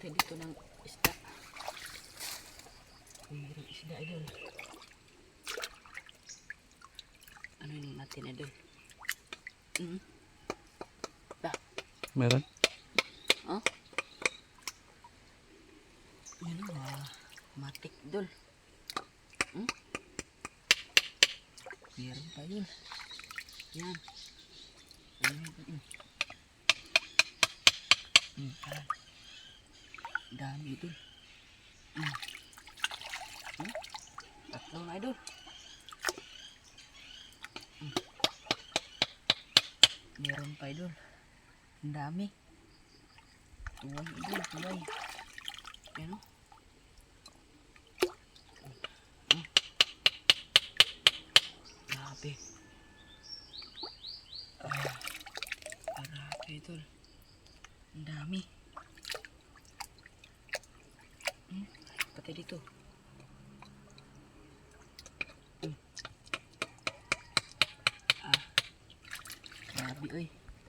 tayo dito ng isda. Mayroong isda, idol. Ano yun natin, idol? Meron? Oh? Yan o, matik, idol. Meron pa yun. Yan. Dami idol. Tatlo na idol. Meron pa idol. Ang dami. Tuway idol, tuway. Yan o. Grabe. Grabe idol. Ang dami. Patay dito. Grabe oy.